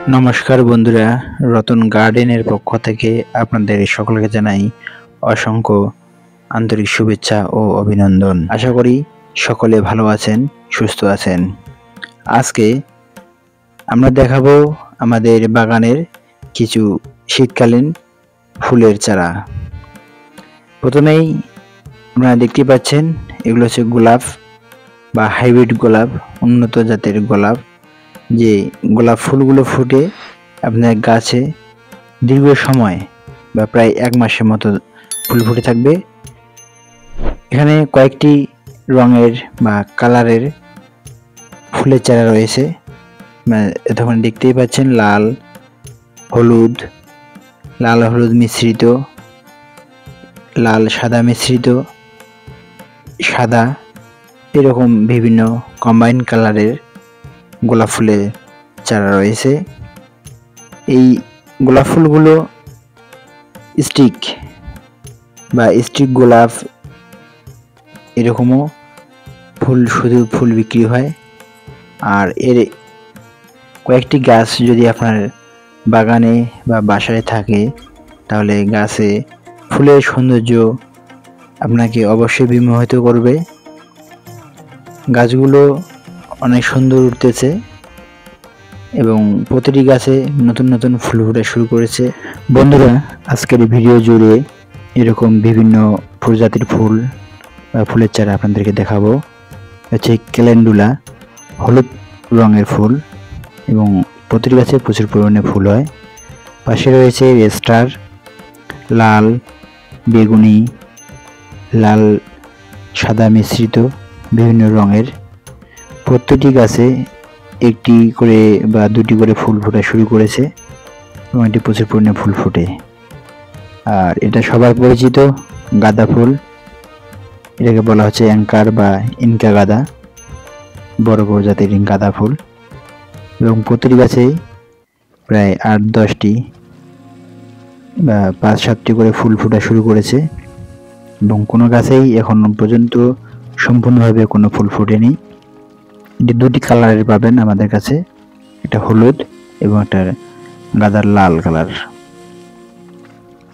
নমস্কার বন্ধুরা, রতন গার্ডেনের পক্ষ থেকে আপনাদের সকলকে জানাই অসংখ্য আন্তরিক শুভেচ্ছা ও অভিনন্দন। আশা করি সকলে ভালো আছেন, সুস্থ আছেন। আজকে আমরা দেখাবো আমাদের বাগানের কিছু শীতকালীন ফুলের চারা। প্রথমেই আপনারা দেখতে পাচ্ছেন এগুলো হচ্ছে গোলাপ বা হাইব্রিড গোলাপ, উন্নত জাতের গোলাপ। যে গোলাপ ফুলগুলো ফুটে আপনার গাছে দীর্ঘ সময় বা প্রায় 1 মাসের মতো ফুল ফুটে থাকবে। এখানে কয়েকটি রঙের বা কালারের ফুলের চারা রয়েছে। তখন দেখতেই পাচ্ছেন লাল হলুদ মিশ্রিত, লাল সাদা মিশ্রিত, সাদা, এরকম বিভিন্ন কম্বাইন কালারের গোলাপ ফুলের চারা রয়েছে। এই গোলাপ ফুলগুলো স্টিক গোলাপ, এরকমও শুধু ফুল বিক্রি হয়। আর এর কয়েকটি গাছ যদি আপনার বাগানে বা বাসায় থাকে তাহলে গাছে ফুলের সৌন্দর্য আপনাকে অবশ্যই বিমোহিত করবে। গাছগুলো অনেক সুন্দর উঠতেছে এবং প্রতিটি গাছে নতুন নতুন ফুল ফোটা শুরু করেছে। বন্ধুরা, আজকের ভিডিও জুড়ে এরকম বিভিন্ন প্রজাতির ফুল বা ফুলের চারা আপনাদেরকে দেখাবো। হচ্ছে ক্যালেন্ডুলা, হলুদ রঙের ফুল এবং প্রতিটি গাছে প্রচুর পরিমাণে ফুল হয়। পাশে রয়েছে রেস্টার, লাল, বেগুনি, লাল সাদা মিশ্রিত বিভিন্ন রঙের। প্রত্যেকটি গাছে একটি করে বা দুটি করে ফুল ফোটা শুরু করেছে এবং এটি প্রচুর পরিমাণে ফুল ফোটে। আর এটা সবার পরিচিত গাঁদা ফুল, এটাকে বলা হচ্ছে অ্যাঙ্কার বা ইনকা গাঁদা, বড় প্রজাতির গাঁদা ফুল। এবং প্রতিটি গাছেই প্রায় 8-10টি বা 5-7টি করে ফুল ফোটা শুরু করেছে এবং কোনো গাছেই এখন পর্যন্ত সম্পূর্ণভাবে কোনো ফুল ফোটেনি। এটি দুটি কালারের পাবেন আমাদের কাছে, এটা হলুদ এবং একটা গাঁদার লাল কালার।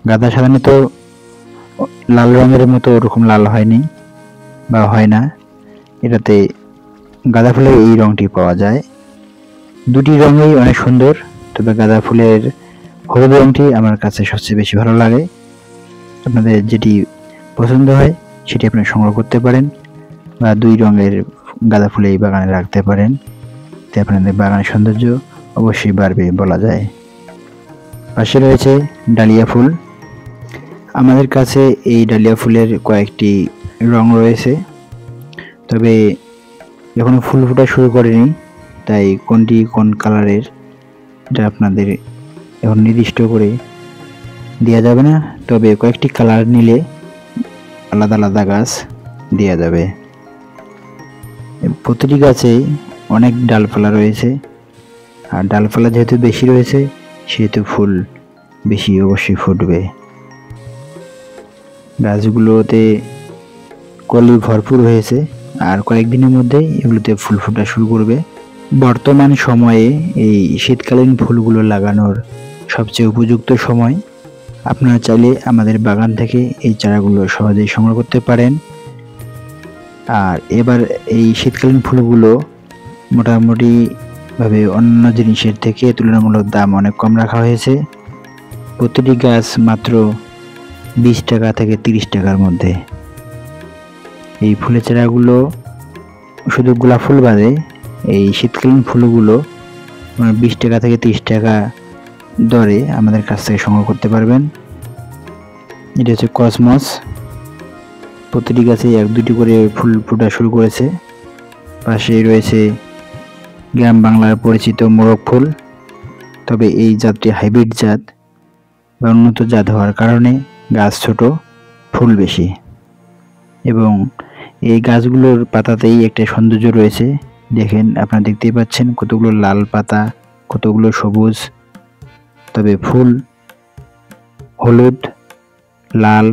গাঁদা সাধারণত লাল রঙের মতো ওরকম লাল হয়নি বা হয় না, এটাতে গাঁদা ফুলের এই রঙটি পাওয়া যায়। দুটি রঙই অনেক সুন্দর, তবে গাঁদা ফুলের হলুদ রঙটি আমার কাছে সবচেয়ে বেশি ভালো লাগে। আপনাদের যেটি পছন্দ হয় সেটি আপনারা সংগ্রহ করতে পারেন বা দুই রঙের গাঁদা ফুল এই বাগানে রাখতে পারেন, তাতে আপনাদের বাগানের সৌন্দর্য অবশ্যই বাড়বে বলা যায়। পাশে রয়েছে ডালিয়া ফুল। আমাদের কাছে এই ডালিয়া ফুলের কয়েকটি রং রয়েছে, তবে এখনো ফুল ফোটা শুরু করেনি, তাই কোনটি কোন কালারের এটা আপনাদের এখন নির্দিষ্ট করে দেওয়া যাবে না। তবে কয়েকটি কালার নিলে আলাদা আলাদা গাছ দেওয়া যাবে। প্রতিটি গাছে অনেক ডালপালা রয়েছে, আর ডালপালা যেহেতু বেশি রয়েছে সেহেতু ফুল বেশি অবশ্যই ফুটবে। গাছগুলোতে কলি ভরপুর হয়েছে, আর কয়েকদিনের মধ্যে এগুলোতে ফুল ফোটা শুরু করবে। বর্তমান সময়ে এই শীতকালীন ফুলগুলো লাগানোর সবচেয়ে উপযুক্ত সময়। আপনারা চাইলে আমাদের বাগান থেকে এই চারাগুলো সহজেই সংগ্রহ করতে পারেন। আর এবার এই শীতকালীন ফুলগুলো মোটামুটি ভাবে অন্য জিনিসের থেকে তুলনামূলক দাম অনেক কম রাখা হয়েছে। প্রতিটি গাছ মাত্র 20 টাকা থেকে 30 টাকার মধ্যে। এই ফুলের চারাগুলো শুধু গোলাপ ফুল বাদে এই শীতকালীন ফুলগুলো 20 টাকা থেকে 30 টাকা দরে আমাদের কাছ থেকে সংগ্রহ করতে পারবেন। এটা হচ্ছে কসমস, প্রতিটি গাছে 1-2টি করে ফুল ফোটা শুরু করেছে। পাশেই রয়েছে গ্রাম বাংলার পরিচিত মোরগ ফুল, তবে এই জাতটি হাইব্রিড জাত বা উন্নত জাত হওয়ার কারণে গাছ ছোট, ফুল বেশি। এবং এই গাছগুলোর পাতাতেই একটা সৌন্দর্য রয়েছে। দেখেন, আপনারা দেখতেই পাচ্ছেন কতগুলো লাল পাতা, কতগুলো সবুজ, তবে ফুল হলুদ, লাল,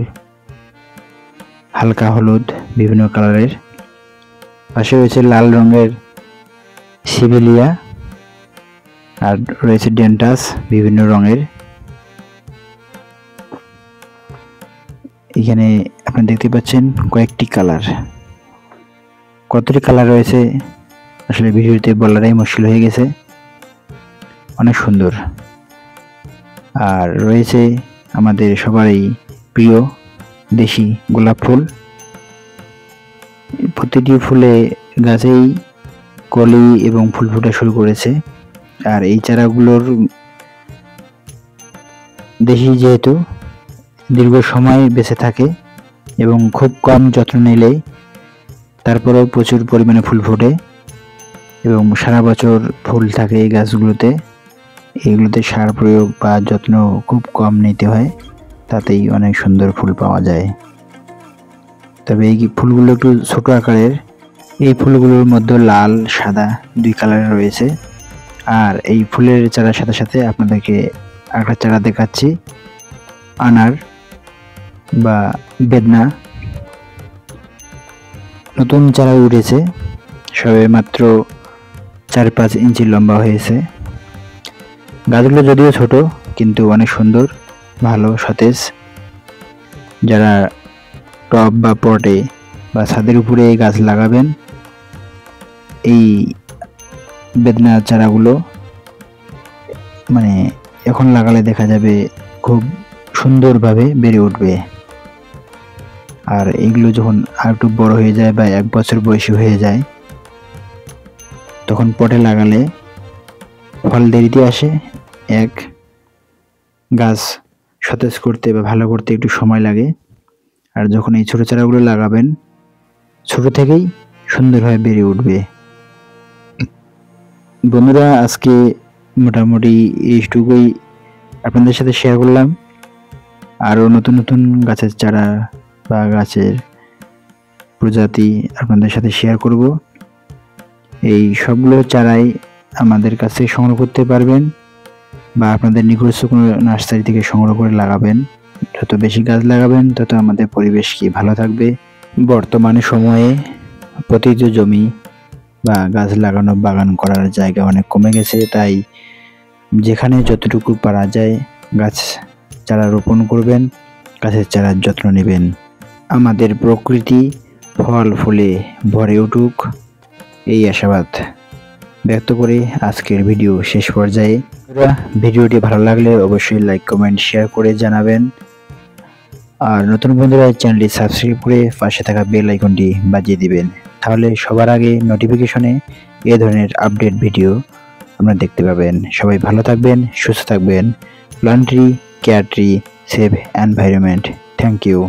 হালকা হলুদ, বিভিন্ন কালারের। পাশে রয়েছে লাল রঙের সিভিলিয়া, আর রয়েছে ডেন্টাস বিভিন্ন রঙের। এখানে আপনি দেখতে পাচ্ছেন কয়েকটি কালার, কতটি কালার রয়েছে আসলে ভিডিওতে বলাটাই মুশকিল হয়ে গেছে, অনেক সুন্দর। আর রয়েছে আমাদের সবারই প্রিয় দেশি গোলাপ ফুল। প্রতিটি ফুলে গাছেই কলি এবং ফুল ফোটা শুরু করেছে। আর এই চারাগুলোর দেশি যেহেতু দীর্ঘ সময় বেঁচে থাকে এবং খুব কম যত্ন নিলে তারপরেও প্রচুর পরিমাণে ফুল ফোটে এবং সারা বছর ফুল থাকে এই গাছগুলোতে। এগুলোতে সার প্রয়োগ বা যত্ন খুব কম নিতে হয়, তাতেই অনেক সুন্দর ফুল পাওয়া যায়। তবে এই ফুলগুলো একটু ছোট আকারের। এই ফুলগুলোর মধ্যে লাল সাদা দুই কালার রয়েছে। আর এই ফুলের চারার সাথে সাথে আপনাদেরকে একটা চারা দেখাচ্ছি, আনার বা বেদনা। নতুন চারা উঠেছে, সবে মাত্র 4-5 ইঞ্চি লম্বা হয়েছে। গাছগুলো যদিও ছোট কিন্তু অনেক সুন্দর, ভালো সতেজ। যারা টব বা পটে বা ছাদের উপরে গাছ লাগাবেন, এই বেদনা চারাগুলো মানে এখন লাগালে দেখা যাবে খুব সুন্দরভাবে বেড়ে উঠবে। আর এগুলো যখন আর একটু বড় হয়ে যায় বা 1 বছর বয়সী হয়ে যায়, তখন পটে লাগালে ফল দেরিতে আসে। এক গাছ সতেজ করতে বা ভালো করতে একটু সময় লাগে। আর যখন এই ছোট চারাগুলো লাগাবেন, ছোট থেকেই সুন্দরভাবে বেড়ে উঠবে। বন্ধুরা, আজকে মোটামুটি এইটুকুই আপনাদের সাথে শেয়ার করলাম। আরও নতুন নতুন গাছের চারা বা গাছের প্রজাতি আপনাদের সাথে শেয়ার করব। এই সবগুলো চারাই আমাদের কাছে সংগ্রহ করতে পারবেন বা আপনাদের নিকটস্থ কোনো নার্সারি থেকে সংগ্রহ করে লাগাবেন। যত বেশি গাছ লাগাবেন তত আমাদের পরিবেশ কি ভালো থাকবে। বর্তমানে সময়ে প্রতিটি জমি বা গাছ লাগানো বাগান করার জায়গা অনেক কমে গেছে, তাই যেখানে যতটুকু পারা যায় গাছ চারা রোপণ করবেন, গাছের চারার যত্ন নেবেন। আমাদের প্রকৃতি ফল ফুলে ভরে উঠুক, এই আশাবাদ ব্যক্ত করে আজকের ভিডিও শেষ পর্যায়ে। ভিডিওটি ভালো লাগলে অবশ্যই লাইক কমেন্ট শেয়ার করে জানাবেন। আর নতুন বন্ধুরা চ্যানেলটি সাবস্ক্রাইব করে পাশে থাকা বেল আইকনটি বাজিয়ে দিবেন, তাহলে সবার আগে নোটিফিকেশনে এই ধরনের আপডেট ভিডিও আপনারা দেখতে পাবেন। সবাই ভালো থাকবেন, সুস্থ থাকবেন। Plant tree, care tree, save environment. Thank you.